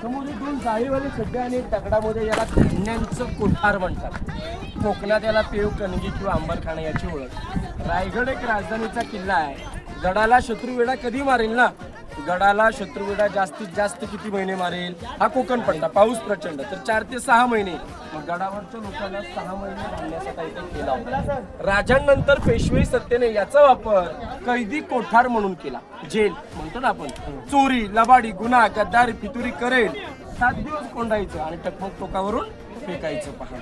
समोर दोन जाळीवाले खड्डे आणि दगडामध्ये याला धान्यांचं कोठार म्हणतात. कोकणात याला पेव कणगी किंवा आंबरखाना याची ओळख. रायगड एक राजधानीचा किल्ला आहे. गडाला शत्रुवेडा कधी मारेल ना, गडाला शत्रुवेडा जास्तीत जास्त किती महिने मारेल हा कोकण पट्टा, पाऊस प्रचंड, तर 4 ते 6 महिने. मग गडावरच्या लोकांना 6 महिने धान्याचा इथे केला होता. राजांनंतर पेशवाई सत्तेने याचा वापर कैदी कोठार म्हणून केला. जेल म्हणतो ना आपण. चोरी, लबाडी, गुन्हा, गद्दारी, फितुरी करेल 7 दिवस कोंडायचं आणि टकमक टोकावरून फेकायचं. पहा,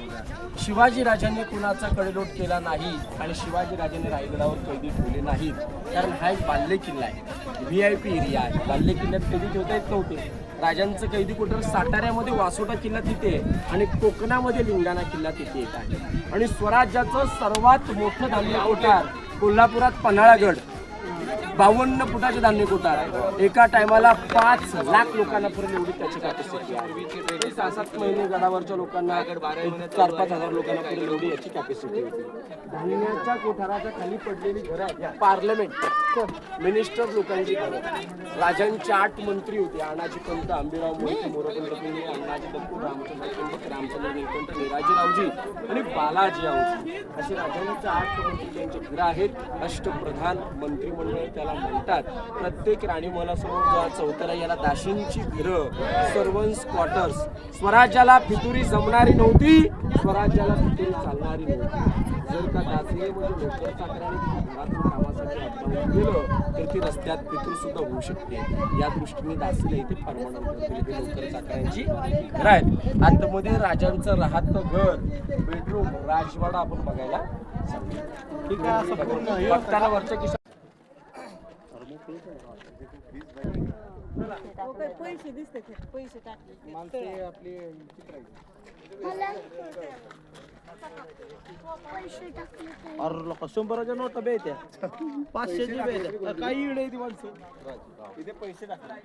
शिवाजी राजांनी कुणाचा कडेलोट केला नाही आणि शिवाजी राजांनी रायगडावर कैदी ठेवले नाहीत, कारण हा एक बाल्य किल्ला आहे, VIP एरिया आहे. बाल्य किल्ल्यात कैदी ठेवता येत नव्हते. राजांचं कैदी कोठार साताऱ्यामध्ये वासोटा किल्ला तिथे आणि कोकणामध्ये लिंगाणा किल्ला तिथे येत आहे. आणि स्वराज्याचं सर्वात मोठं धान्य कोठार कोल्हापुरात पन्हाळागड, 52 फुटाचे धान्य कोठार आहे. एका टायमाला 5 लाख लोकांना पुरेल एवढी त्याची कॅपॅसिटी आहे. 6-7 महिने गडावरच्या लोकांना, 4-5 हजार लोकांना पुरेल एवढी याची कॅपॅसिटी होती. धान्याच्या कोठाराच्या खाली पडलेली घरं आहेत पार्लमेंट, मिनिस्टर लोकांची घरं. राजांचे 8 मंत्री होते. अण्णाजी पंत, आंबेराव मोहिते, मोरपंत पिंगळे, अण्णाजी दत्तू, रामचंद्र पंत, रामचंद्र निळकंठ, निराजीरावजी आणि बालाजी रावजी असे राजांचे 8 मंत्री त्यांची घरं आहेत. अष्टप्रधान मंत्रिमंडळ त्याला म्हणतात. प्रत्येक राणीमहालासमोर जो चौथरा याला दाशींची घरं, सर्वन्स क्वार्टर्स. स्वराज्याला फितुरी जमणारी नव्हती, स्वराज्याला फितुरी चालणारी नव्हती. जर का दासीमध्ये नोकर चाकराने घरातून कामासाठी अपडाऊन केलं तर ती रस्त्यात फितूर सुद्धा होऊ शकते. या दृष्टीने दासीला इथे परवानगी नव्हती. नोकर चाकरांची घरं आहेत. आतमध्ये राजांचं राहतं घर, बेडरूम, राजवाडा आपण बघायला ठीक आहे. बघताना वरच्या किशा पैसे दिसते, पैसे टाकले माणसे आपली अरे लोक 100च्या नोटा बेत्या 500ची बेत्या काही इडे ती माणसं इथे पैसे टाकले.